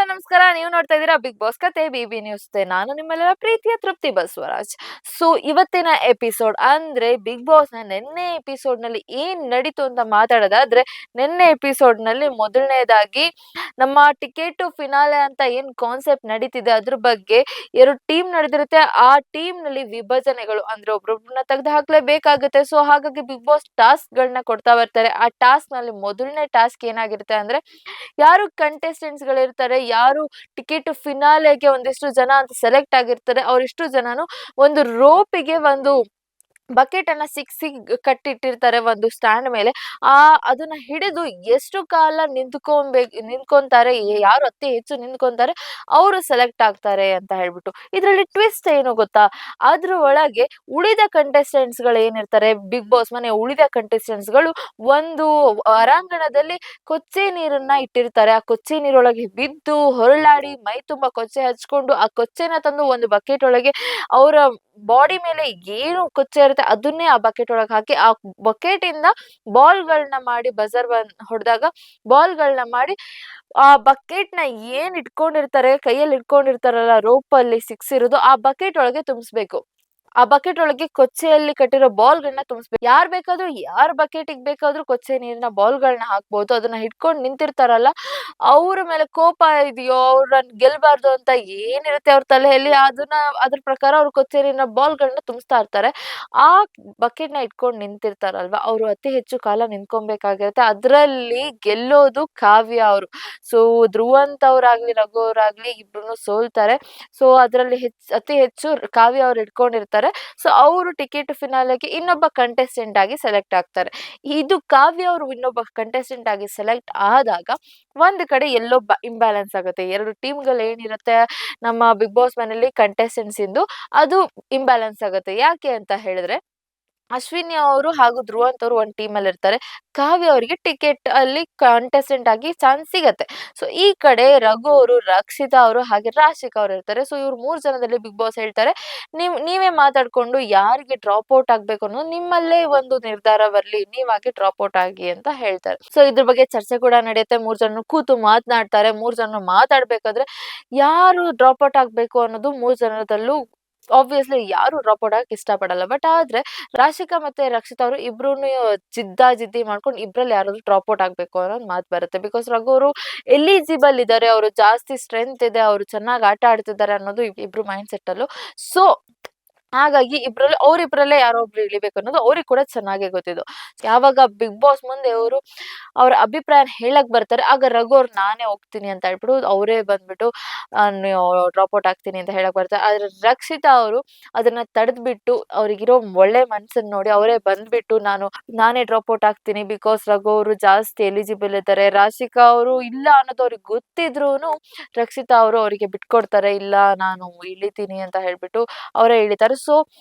Hello ನಮಸ್ಕಾರ. ನೀವು ನೋಡ್ತಾ ಇದ್ದೀರಾ ಬಿಗ್ ಬಾಸ್ ಕತೆ ಬಿಬಿ ನ್ಯೂಸ್. ನಾನು ನಿಮ್ಮೆಲ್ಲರ ಪ್ರೀತಿಯ ತೃಪ್ತಿ ಬಸವರಾಜ್. ಸೊ ಇವತ್ತಿನ ಎಪಿಸೋಡ್ ಅಂದ್ರೆ ಬಿಗ್ ಬಾಸ್ ನ ನಿನ್ನೆ ಎಪಿಸೋಡ್ ನಲ್ಲಿ ಏನ್ ನಡೀತು ಅಂತ ಮಾತಾಡೋದಾದ್ರೆ, ನಿನ್ನೆ ಎಪಿಸೋಡ್ ನಲ್ಲಿ ಮೊದಲನೇದಾಗಿ ನಮ್ಮ ಟಿಕೆಟ್ ಟು ಫಿನಾಲೆ ಅಂತ ಏನ್ ಕಾನ್ಸೆಪ್ಟ್ ನಡೀತಿದೆ ಅದ್ರ ಬಗ್ಗೆ ಎರಡು ಟೀಮ್ ನಡೆದಿರುತ್ತೆ. ಆ ಟೀಮ್ ನಲ್ಲಿ ವಿಭಜನೆಗಳು ಅಂದ್ರೆ ಒಬ್ರೊಬ್ರನ್ನ ತೆಗೆದು ಹಾಕ್ಲೇಬೇಕಾಗುತ್ತೆ. ಸೊ ಹಾಗಾಗಿ ಬಿಗ್ ಬಾಸ್ ಟಾಸ್ಕ್ ಗಳನ್ನ ಕೊಡ್ತಾ ಬರ್ತಾರೆ. ಆ ಟಾಸ್ಕ್ ನಲ್ಲಿ ಮೊದಲನೇ ಟಾಸ್ಕ್ ಏನಾಗಿರುತ್ತೆ ಅಂದ್ರೆ, ಯಾರು ಕಂಟೆಸ್ಟೆಂಟ್ಸ್ ಗಳಿರ್ತಾರೆ, ಯಾರು ಟಿಕೆಟ್ ಫಿನಾಲೆಗೆ ಒಂದಿಷ್ಟು ಜನ ಅಂತ ಸೆಲೆಕ್ಟ್ ಆಗಿರ್ತಾರೆ, ಅವರಿಷ್ಟು ಜನನು ಒಂದು ರೋಪಿಗೆ ಒಂದು ಬಕೆಟ್ ಅನ್ನ ಸಿಕ್ಸಿ ಕಟ್ಟಿಟ್ಟಿರ್ತಾರೆ ಒಂದು ಸ್ಟ್ಯಾಂಡ್ ಮೇಲೆ. ಆ ಅದನ್ನ ಹಿಡಿದು ಎಷ್ಟು ಕಾಲ ನಿಂತ್ಕೊಂತಾರೆ, ಯಾರು ಅತಿ ಹೆಚ್ಚು ನಿಂತ್ಕೊಂತಾರೆ ಅವರು ಸೆಲೆಕ್ಟ್ ಆಗ್ತಾರೆ ಅಂತ ಹೇಳ್ಬಿಟ್ಟು. ಇದ್ರಲ್ಲಿ ಟ್ವಿಸ್ಟ್ ಏನು ಗೊತ್ತಾ? ಅದ್ರ ಒಳಗೆ ಉಳಿದ ಕಂಟೆಸ್ಟೆಂಟ್ಸ್ ಗಳು ಏನಿರ್ತಾರೆ, ಬಿಗ್ ಬಾಸ್ ಮನೆ ಉಳಿದ ಕಂಟೆಸ್ಟೆಂಟ್ಸ್ ಗಳು ಒಂದು ಹೊರಾಂಗಣದಲ್ಲಿ ಕೊಚ್ಚೆ ನೀರನ್ನ ಇಟ್ಟಿರ್ತಾರೆ. ಆ ಕೊಚ್ಚೆ ನೀರೊಳಗೆ ಬಿದ್ದು ಹೊರಳಾಡಿ ಮೈ ತುಂಬಾ ಕೊಚ್ಚೆ ಹಚ್ಕೊಂಡು ಆ ಕೊಚ್ಚೆನ ತಂದು ಒಂದು ಬಕೆಟ್ ಒಳಗೆ ಅವರ ಬಾಡಿ ಮೇಲೆ ಏನು ಕೊಚ್ಚೆ ಇರುತ್ತೆ ಅದನ್ನೇ ಆ ಬಕೆಟ್ ಒಳಗೆ ಹಾಕಿ, ಆ ಬಕೆಟ್ ಇಂದ ಬಾಲ್ಗಳನ್ನ ಮಾಡಿ ಬಜರ್ ಹೊಡೆದಾಗ ಬಾಲ್ಗಳನ್ನ ಮಾಡಿ ಆ ಬಕೆಟ್ ನ ಏನ್ ಇಟ್ಕೊಂಡಿರ್ತಾರೆ, ಕೈಯಲ್ಲಿ ಇಟ್ಕೊಂಡಿರ್ತಾರಲ್ಲ ರೋಪ್ ಅಲ್ಲಿ ಸಿಕ್ಸಿರೋದು, ಆ ಬಕೆಟ್ ಒಳಗೆ ತುಂಬಿಸ್ಬೇಕು. ಆ ಬಕೆಟ್ ಒಳಗೆ ಕೊಚ್ಚೆಯಲ್ಲಿ ಕಟ್ಟಿರೋ ಬಾಲ್ಗಳನ್ನ ತುಂಬಿಸ್ಬೇಕು. ಯಾರ್ ಬೇಕಾದ್ರೂ ಯಾರ ಬಕೆಟಿಗೆ ಬೇಕಾದ್ರೂ ಕೊಚ್ಚೆ ನೀರಿನ ಬಾಲ್ಗಳನ್ನ ಹಾಕ್ಬೋದು. ಅದನ್ನ ಹಿಡ್ಕೊಂಡು ನಿಂತಿರ್ತಾರಲ್ಲ, ಅವ್ರ ಮೇಲೆ ಕೋಪ ಇದೆಯೋ, ಅವ್ರನ್ನ ಗೆಲ್ಬಾರ್ದು ಅಂತ ಏನಿರುತ್ತೆ ಅವ್ರ ತಲೆಯಲ್ಲಿ, ಅದನ್ನ ಅದ್ರ ಪ್ರಕಾರ ಅವ್ರು ಕೊಚ್ಚೆ ನೀರಿನ ಬಾಲ್ಗಳನ್ನ ತುಂಬಿಸ್ತಾ ಇರ್ತಾರೆ. ಆ ಬಕೆಟ್ ನ ಇಟ್ಕೊಂಡು ನಿಂತಿರ್ತಾರಲ್ವಾ, ಅವ್ರು ಅತಿ ಹೆಚ್ಚು ಕಾಲ ನಿಂತ್ಕೊಬೇಕಾಗಿರುತ್ತೆ. ಅದ್ರಲ್ಲಿ ಗೆಲ್ಲೋದು ಕಾವ್ಯ ಅವರು. ಸೊ ಧ್ರುವಂತ್ ಅವ್ರಾಗ್ಲಿ ರಘು ಅವ್ರಾಗ್ಲಿ ಇಬ್ರು ಸೋಲ್ತಾರೆ. ಸೊ ಅದ್ರಲ್ಲಿ ಅತಿ ಹೆಚ್ಚು ಕಾವ್ಯ ಅವ್ರು ಇಟ್ಕೊಂಡಿರ್ತಾರೆ. ಸೊ ಅವರು ಟಿಕೆಟ್ ಫಿನಾಲೆಗೆ ಇನ್ನೊಬ್ಬ ಕಂಟೆಸ್ಟೆಂಟ್ ಆಗಿ ಸೆಲೆಕ್ಟ್ ಆಗ್ತಾರೆ. ಇದು ಕಾವ್ಯ ಅವರು ಇನ್ನೊಬ್ಬ ಕಂಟೆಸ್ಟೆಂಟ್ ಆಗಿ ಸೆಲೆಕ್ಟ್ ಆದಾಗ ಒಂದ್ ಕಡೆ ಎಲ್ಲೋ ಇಂಬ್ಯಾಲೆನ್ಸ್ ಆಗುತ್ತೆ. ಎರಡು ಟೀಮ್ಗಳು ಏನಿರುತ್ತೆ ನಮ್ಮ ಬಿಗ್ ಬಾಸ್ ಮನೇಲಿ ಕಂಟೆಸ್ಟೆಂಟ್ಸ್ ಇಂದು, ಅದು ಇಂಬ್ಯಾಲೆನ್ಸ್ ಆಗುತ್ತೆ. ಯಾಕೆ ಅಂತ ಹೇಳಿದ್ರೆ, ಅಶ್ವಿನಿ ಅವರು ಹಾಗೂ ಧ್ರುವಂತ್ ಅವರು ಒಂದ್ ಟೀಮ್ ಅಲ್ಲಿ ಇರ್ತಾರೆ. ಕಾವ್ಯ ಅವರಿಗೆ ಟಿಕೆಟ್ ಅಲ್ಲಿ ಕಂಟೆಸ್ಟೆಂಟ್ ಆಗಿ ಚಾನ್ಸ್ ಸಿಗತ್ತೆ. ಸೊ ಈ ಕಡೆ ರಘು ಅವರು, ರಕ್ಷಿತಾ ಅವರು ಹಾಗೆ ರಾಶಿಕಾ ಅವರು ಇರ್ತಾರೆ. ಸೊ ಇವ್ರು ಮೂರ್ ಜನದಲ್ಲಿ ಬಿಗ್ ಬಾಸ್ ಹೇಳ್ತಾರೆ, ನೀವೇ ಮಾತಾಡ್ಕೊಂಡು ಯಾರಿಗೆ ಡ್ರಾಪ್ ಔಟ್ ಆಗ್ಬೇಕು ಅನ್ನೋದು ನಿಮ್ಮಲ್ಲೇ ಒಂದು ನಿರ್ಧಾರ ಬರ್ಲಿ, ನೀವಾಗಿ ಡ್ರಾಪ್ ಔಟ್ ಆಗಿ ಅಂತ ಹೇಳ್ತಾರೆ. ಸೊ ಇದ್ರ ಬಗ್ಗೆ ಚರ್ಚೆ ಕೂಡ ನಡೆಯುತ್ತೆ. ಮೂರ್ ಜನ ಕೂತು ಮಾತನಾಡ್ತಾರೆ. ಮೂರ್ ಜನ ಮಾತಾಡ್ಬೇಕಾದ್ರೆ ಯಾರು ಡ್ರಾಪ್ ಔಟ್ ಆಗ್ಬೇಕು ಅನ್ನೋದು ಮೂರ್ ಜನದಲ್ಲೂ ಆಬ್ವಿಯಸ್ಲಿ ಯಾರು ಡ್ರಾಪ್ ಔಟ್ ಆಗಕ್ ಇಷ್ಟಪಡಲ್ಲ. ಬಟ್ ಆದ್ರೆ ರಾಶಿಕಾ ಮತ್ತೆ ರಕ್ಷಿತಾ ಅವರು ಇಬ್ರೂನು ಜಿದ್ದಿ ಮಾಡ್ಕೊಂಡು ಇಬ್ರಲ್ಲಿ ಯಾರಾದ್ರೂ ಡ್ರಾಪ್ ಔಟ್ ಆಗ್ಬೇಕು ಅನ್ನೋದು ಮಾತು ಬರುತ್ತೆ. ಬಿಕಾಸ್ ರಘು ಅವರು ಎಲಿಜಿಬಲ್ ಇದ್ದಾರೆ, ಅವರು ಜಾಸ್ತಿ ಸ್ಟ್ರೆಂತ್ ಇದೆ, ಅವರು ಚೆನ್ನಾಗಿ ಆಟ ಆಡ್ತಿದ್ದಾರೆ ಅನ್ನೋದು ಇಬ್ರು ಮೈಂಡ್ ಸೆಟ್ ಅಲ್ಲೂ. ಸೊ ಹಾಗಾಗಿ ಅವ್ರಿಬ್ರಲ್ಲೇ ಯಾರೋ ಒಬ್ರು ಇಳಿಬೇಕು ಅನ್ನೋದು ಅವ್ರಿಗೆ ಕೂಡ ಚೆನ್ನಾಗೇ ಗೊತ್ತಿದ್ದು. ಯಾವಾಗ ಬಿಗ್ ಬಾಸ್ ಮುಂದೆ ಅವರು ಅವ್ರ ಅಭಿಪ್ರಾಯ ಹೇಳಕ್ ಬರ್ತಾರೆ, ಆಗ ರಘು ಅವ್ರು ನಾನೇ ಹೋಗ್ತೀನಿ ಅಂತ ಹೇಳ್ಬಿಟ್ಟು ಅವರೇ ಬಂದ್ಬಿಟ್ಟು ನೀವು ಡ್ರಾಪ್ ಔಟ್ ಆಗ್ತೀನಿ ಅಂತ ಹೇಳಕ್ ಬರ್ತಾರೆ. ಆದ್ರೆ ರಕ್ಷಿತಾ ಅವರು ಅದನ್ನ ತಡೆದ್ಬಿಟ್ಟು ಅವ್ರಿಗಿರೋ ಒಳ್ಳೆ ಮನ್ಸನ್ನ ನೋಡಿ ಅವರೇ ಬಂದ್ಬಿಟ್ಟು ನಾನೇ ಡ್ರಾಪ್ ಔಟ್ ಆಗ್ತೀನಿ, ಬಿಕಾಸ್ ರಘು ಅವರು ಜಾಸ್ತಿ ಎಲಿಜಿಬಲ್ ಇದ್ದಾರೆ. ರಾಶಿಕಾ ಅವರು ಇಲ್ಲ ಅನ್ನೋದು ಅವ್ರಿಗೆ ಗೊತ್ತಿದ್ರೂನು ರಕ್ಷಿತಾ ಅವರು ಅವರಿಗೆ ಬಿಟ್ಕೊಡ್ತಾರೆ, ಇಲ್ಲ ನಾನು ಇಳಿತೀನಿ ಅಂತ ಹೇಳ್ಬಿಟ್ಟು ಅವರೇ ಇಳಿತಾರೆ. ಸೊ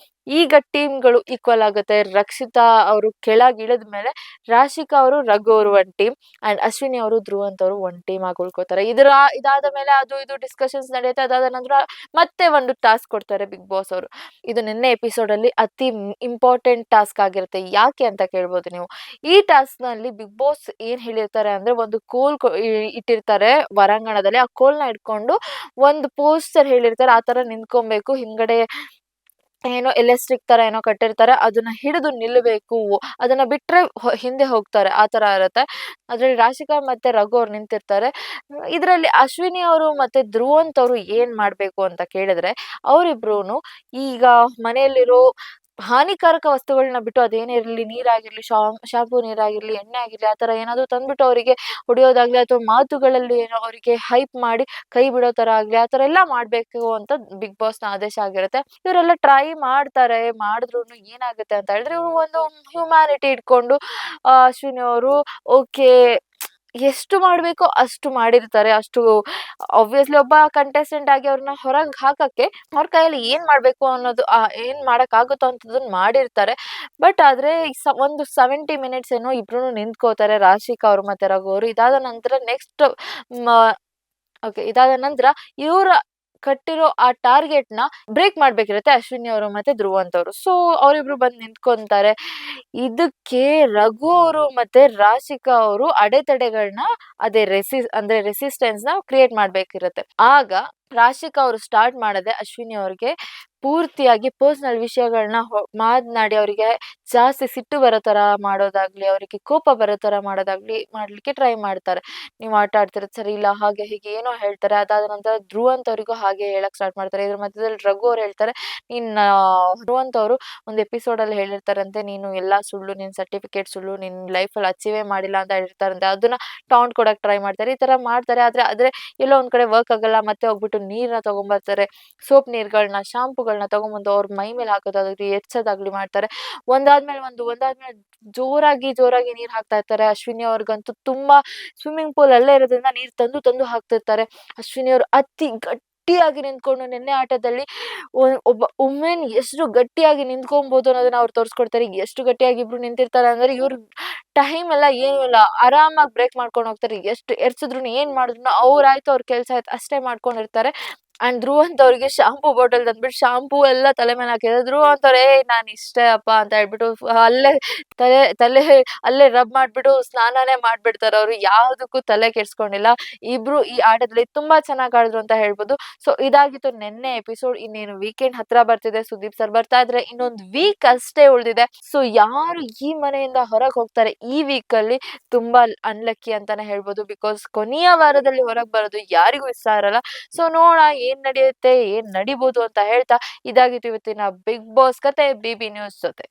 ಈಗ ಟೀಮ್ಗಳು ಈಕ್ವಲ್ ಆಗುತ್ತೆ. ರಕ್ಷಿತಾ ಅವರು ಕೆಳಗ್ ಇಳಿದ್ಮೇಲೆ ರಾಶಿಕಾ ಅವರು, ರಘು ಅವರು ಒಂದ್ ಟೀಮ್ ಅಂಡ್ ಅಶ್ವಿನಿ ಅವರು, ಧ್ರುವಂತ್ ಅವರು ಒಂದ್ ಟೀಮ್ ಆಗಿ ಉಳ್ಕೋತಾರೆ. ಇದಾದ ಮೇಲೆ ಅದು ಇದು ಡಿಸ್ಕಷನ್ಸ್ ನಡೆಯುತ್ತೆ. ಅದಾದ ನಂತರ ಮತ್ತೆ ಒಂದು ಟಾಸ್ಕ್ ಕೊಡ್ತಾರೆ ಬಿಗ್ ಬಾಸ್ ಅವರು. ಇದು ನಿನ್ನೆ ಎಪಿಸೋಡ್ ಅಲ್ಲಿ ಅತಿ ಇಂಪಾರ್ಟೆಂಟ್ ಟಾಸ್ಕ್ ಆಗಿರುತ್ತೆ. ಯಾಕೆ ಅಂತ ಕೇಳ್ಬೋದು ನೀವು. ಈ ಟಾಸ್ಕ್ ನಲ್ಲಿ ಬಿಗ್ ಬಾಸ್ ಏನ್ ಹೇಳಿರ್ತಾರೆ ಅಂದ್ರೆ, ಒಂದು ಕೋಲ್ ಇಟ್ಟಿರ್ತಾರೆ ಹೊರಾಂಗಣದಲ್ಲಿ. ಆ ಕೋಲ್ನ ಇಟ್ಕೊಂಡು ಒಂದು ಪೋಸ್ಟರ್ ಹೇಳಿರ್ತಾರೆ, ಆ ತರ ನಿಂತ್ಕೊಬೇಕು. ಹಿಂದ್ಗಡೆ ಏನೋ ಎಲೆಕ್ಟ್ರಿಕ್ ತರ ಏನೋ ಕಟ್ಟಿರ್ತಾರೆ, ಅದನ್ನ ಹಿಡಿದು ನಿಲ್ಬೇಕು. ಅದನ್ನ ಬಿಟ್ರೆ ಹಿಂದೆ ಹೋಗ್ತಾರೆ, ಆ ತರ ಇರುತ್ತೆ. ಅದ್ರಲ್ಲಿ ರಾಶಿಕಾ ಮತ್ತೆ ರಘು ಅವ್ರು ನಿಂತಿರ್ತಾರೆ. ಇದ್ರಲ್ಲಿ ಅಶ್ವಿನಿ ಅವರು ಮತ್ತೆ ಧ್ರುವಂತ್ ಅವರು ಏನ್ ಮಾಡ್ಬೇಕು ಅಂತ ಕೇಳಿದ್ರೆ, ಅವರಿಬ್ರೂನು ಈಗ ಮನೆಯಲ್ಲಿರೋ ಹಾನಿಕಾರಕ ವಸ್ತುಗಳನ್ನ ಬಿಟ್ಟು, ಅದೇನೇ ಇರ್ಲಿ, ನೀರಾಗಿರ್ಲಿ, ಶಾಂಪೂ ನೀರಾಗಿರ್ಲಿ, ಎಣ್ಣೆ ಆಗಿರ್ಲಿ, ಆ ತರ ಏನಾದ್ರು ತಂದ್ಬಿಟ್ಟು ಅವರಿಗೆ ಹೊಡೆಯೋದಾಗ್ಲಿ, ಅಥವಾ ಮಾತುಗಳಲ್ಲಿ ಏನೋ ಅವರಿಗೆ ಹೈಪ್ ಮಾಡಿ ಕೈ ಬಿಡೋ ತರ ಆಗ್ಲಿ, ಆ ತರ ಎಲ್ಲ ಮಾಡ್ಬೇಕು ಅಂತ ಬಿಗ್ ಬಾಸ್ ನ ಆದೇಶ ಆಗಿರುತ್ತೆ. ಇವರೆಲ್ಲ ಟ್ರೈ ಮಾಡ್ತಾರೆ. ಮಾಡಿದ್ರೂನು ಏನಾಗುತ್ತೆ ಅಂತ ಹೇಳಿದ್ರೆ, ಇವ್ರು ಒಂದು ಹ್ಯುಮ್ಯಾನಿಟಿ ಇಟ್ಕೊಂಡು ಅಶ್ವಿನಿ ಅವರು ಓಕೆ ಎಷ್ಟು ಮಾಡ್ಬೇಕೋ ಅಷ್ಟು ಮಾಡಿರ್ತಾರೆ. ಅಷ್ಟು ಆಬ್ವಿಯಸ್ಲಿ ಒಬ್ಬ ಕಂಟೆಸ್ಟೆಂಟ್ ಆಗಿ ಅವ್ರನ್ನ ಹೊರಗ್ ಹಾಕಕ್ಕೆ ಅವ್ರ ಕೈಯಲ್ಲಿ ಏನ್ ಮಾಡ್ಬೇಕು ಅನ್ನೋದು, ಏನ್ ಮಾಡಕ್ ಆಗುತ್ತೋ ಅಂತದನ್ನ ಮಾಡಿರ್ತಾರೆ. ಬಟ್ ಆದ್ರೆ ಒಂದು 70 ಮಿನಿಟ್ಸ್ ಏನೋ ಇಬ್ರು ನಿಂತ್ಕೋತಾರೆ, ರಾಶಿಕಾ ಅವ್ರು ಮತ್ತೆ ರಘು ಅವರು. ಇದಾದ ನಂತರ ನೆಕ್ಸ್ಟ್ ಇದಾದ ನಂತರ ಇವ್ರ ಕಟ್ಟಿರೋ ಆ ಟಾರ್ಗೆಟ್‌ನ ಬ್ರೇಕ್ ಮಾಡ್ಬೇಕಿರುತ್ತೆ ಅಶ್ವಿನಿ ಅವರು ಮತ್ತೆ ಧ್ರುವಂತ್ ಅವರು. ಸೊ ಅವರಿಬ್ರು ಬಂದ್ ನಿಂತ್ಕೊಂತಾರೆ. ಇದಕ್ಕೆ ರಘು ಅವರು ಮತ್ತೆ ರಾಶಿಕಾ ಅವರು ಅಡೆತಡೆಗಳನ್ನ ಅದೇ ಅಂದ್ರೆ ರೆಸಿಸ್ಟೆನ್ಸ್‌ನ ಕ್ರಿಯೇಟ್ ಮಾಡ್ಬೇಕಿರುತ್ತೆ. ಆಗ ರಾಶಿಕಾ ಅವರು ಸ್ಟಾರ್ಟ್ ಮಾಡದೆ ಅಶ್ವಿನಿ ಅವ್ರಿಗೆ ಪೂರ್ತಿಯಾಗಿ ಪರ್ಸನಲ್ ವಿಷಯಗಳನ್ನ ಮಾತನಾಡಿ ಅವರಿಗೆ ಜಾಸ್ತಿ ಸಿಟ್ಟು ಬರೋ ತರ ಮಾಡೋದಾಗ್ಲಿ, ಅವರಿಗೆ ಕೋಪ ಬರೋ ತರ ಮಾಡೋದಾಗ್ಲಿ ಮಾಡ್ಲಿಕ್ಕೆ ಟ್ರೈ ಮಾಡ್ತಾರೆ. "ನೀವ್ ಆಟ ಆಡ್ತಿರೋದು ಸರಿ ಇಲ್ಲ" ಹಾಗೆ ಹೀಗೆ ಏನೋ ಹೇಳ್ತಾರೆ. ಅದಾದ ನಂತರ ಧ್ರುವಂತ್ ಅವರಿಗೂ ಹಾಗೆ ಹೇಳಕ್ ಸ್ಟಾರ್ಟ್ ಮಾಡ್ತಾರೆ. ಇದ್ರ ಮಧ್ಯದಲ್ಲಿ ರಘು ಅವ್ರು ಹೇಳ್ತಾರೆ, "ನೀನ್ ಧ್ರುವಂತ್ ಅವರು ಒಂದ್ ಎಪಿಸೋಡಲ್ಲಿ ಹೇಳಿರ್ತಾರಂತೆ, ನೀನು ಎಲ್ಲಾ ಸುಳ್ಳು, ನಿನ್ ಸರ್ಟಿಫಿಕೇಟ್ ಸುಳ್ಳು, ನೀನ್ ಲೈಫಲ್ಲಿ ಅಚೀವೇ ಮಾಡಿಲ್ಲ ಅಂತ ಹೇಳಿರ್ತಾರಂತೆ." ಅದನ್ನ ಟಾಂಟ್ ಕೊಡಕ್ ಟ್ರೈ ಮಾಡ್ತಾರೆ. ಈ ತರ ಮಾಡ್ತಾರೆ. ಆದ್ರೆ ಎಲ್ಲೋ ಒಂದ್ ಕಡೆ ವರ್ಕ್ ಆಗಲ್ಲ. ಮತ್ತೆ ಹೋಗ್ಬಿಟ್ಟು ನೀರ್‌ನ ತಗೊಂಬರ್ತಾರೆ. ಸೋಪ್ ನೀರ್‌ಗಳ್ನ, ಶಾಂಪೂಗಳ್ನ ತಗೊಂಬಂದು ಅವ್ರ ಮೈ ಮೇಲೆ ಹಾಕೋದಾಗ್ಲಿ, ಎರ್ಚೋದಾಗ್ಲಿ ಮಾಡ್ತಾರೆ. ಒಂದಾದ್ಮೇಲೆ ಜೋರಾಗಿ ನೀರ್ ಹಾಕ್ತಾ ಇರ್ತಾರೆ. ಅಶ್ವಿನಿ ಅವ್ರಿಗಂತೂ ತುಂಬಾ ಸ್ವಿಮ್ಮಿಂಗ್ ಪೂಲ್ ಅಲ್ಲೇ ಇರೋದ್ರಿಂದ ನೀರ್ ತಂದು ಹಾಕ್ತಿರ್ತಾರೆ. ಅಶ್ವಿನಿ ಅವ್ರು ಅತಿ ಗಟ್ಟಿಯಾಗಿ ನಿಂತ್ಕೊಂಡು ನಿನ್ನೆ ಆಟದಲ್ಲಿ ಒಬ್ಬ ವುಮೆನ್ ಎಷ್ಟು ಗಟ್ಟಿಯಾಗಿ ನಿಂತ್ಕೊಂಬೋದು ಅನ್ನೋದನ್ನ ಅವ್ರು ತೋರ್ಸ್ಕೊಡ್ತಾರೆ. ಎಷ್ಟು ಗಟ್ಟಿಯಾಗಿ ಇಬ್ರು ನಿಂತಿರ್ತಾರೆ ಅಂದ್ರೆ ಇವ್ರು ಟೈಮ್ ಎಲ್ಲ ಏನೂ ಇಲ್ಲ. ಆರಾಮಾಗಿ ಬ್ರೇಕ್ ಮಾಡ್ಕೊಂಡ್ ಹೋಗ್ತಾರೆ. ಎಷ್ಟು ಎರ್ಚಿದ್ರುನು ಏನ್ ಮಾಡಿದ್ರುನು ಅವ್ರಾಯ್ತು ಅವ್ರ ಕೆಲ್ಸ ಆಯ್ತು ಅಷ್ಟೇ ಮಾಡ್ಕೊಂಡಿರ್ತಾರೆ. ಅಂಡ್ ಧ್ರುವಂತ್ ಅವ್ರಿಗೆ ಶಾಂಪೂ ಬಾಟಲ್ ತಂದ್ಬಿಟ್ಟು ಶಾಂಪೂ ಎಲ್ಲ ತಲೆ ಮೇಲೆ ಹಾಕಿದ್ರೆ ಧ್ರುವಂತ್ ಅವ್ರು ನಾನ್ ಇಷ್ಟೇ ಅಪ್ಪ ಅಂತ ಹೇಳ್ಬಿಟ್ಟು ಅಲ್ಲೇ ತಲೆ ತಲೆ ಅಲ್ಲೇ ರಬ್ ಮಾಡ್ಬಿಟ್ಟು ಸ್ನಾನಾನೇ ಮಾಡ್ಬಿಡ್ತಾರೆ ಅವ್ರು. ಯಾವ್ದಕ್ಕೂ ತಲೆ ಕೆಡ್ಸ್ಕೊಂಡಿಲ್ಲ. ಇಬ್ರು ಈ ಆಟದಲ್ಲಿ ತುಂಬಾ ಚೆನ್ನಾಗ್ ಆಡಿದ್ರು ಅಂತ ಹೇಳ್ಬೋದು. ಸೊ ಇದಾಗಿತ್ತು ನಿನ್ನೆ ಎಪಿಸೋಡ್. ಇನ್ನೇನು ವೀಕೆಂಡ್ ಹತ್ರ ಬರ್ತಿದೆ. ಸುದೀಪ್ ಸರ್ ಬರ್ತಾ ಇದ್ರೆ ಇನ್ನೊಂದ್ ವೀಕ್ ಅಷ್ಟೇ ಉಳ್ದಿದೆ. ಸೊ ಯಾರು ಈ ಮನೆಯಿಂದ ಹೊರಗ್ ಹೋಗ್ತಾರೆ ಈ ವೀಕಲ್ಲಿ ತುಂಬಾ ಅನ್ಲಕ್ಕಿ ಅಂತಾನೆ ಹೇಳ್ಬೋದು. ಬಿಕಾಸ್ ಕೊನೆಯ ವಾರದಲ್ಲಿ ಹೊರಗ್ ಬರೋದು ಯಾರಿಗೂ ಇಷ್ಟ ಇರಲ್ಲ. ಸೊ ನೋಡೋಣ ಏನ್ ನಡೆಯುತ್ತೆ, ಏನ್ ನಡಿಬೋದು ಅಂತ ಹೇಳ್ತಾ ಇದಾಗಿತ್ತು ಇವತ್ತಿನ ಬಿಗ್ ಬಾಸ್ ಕತೆ ಬಿಬಿ ನ್ಯೂಸ್ ಜೊತೆ.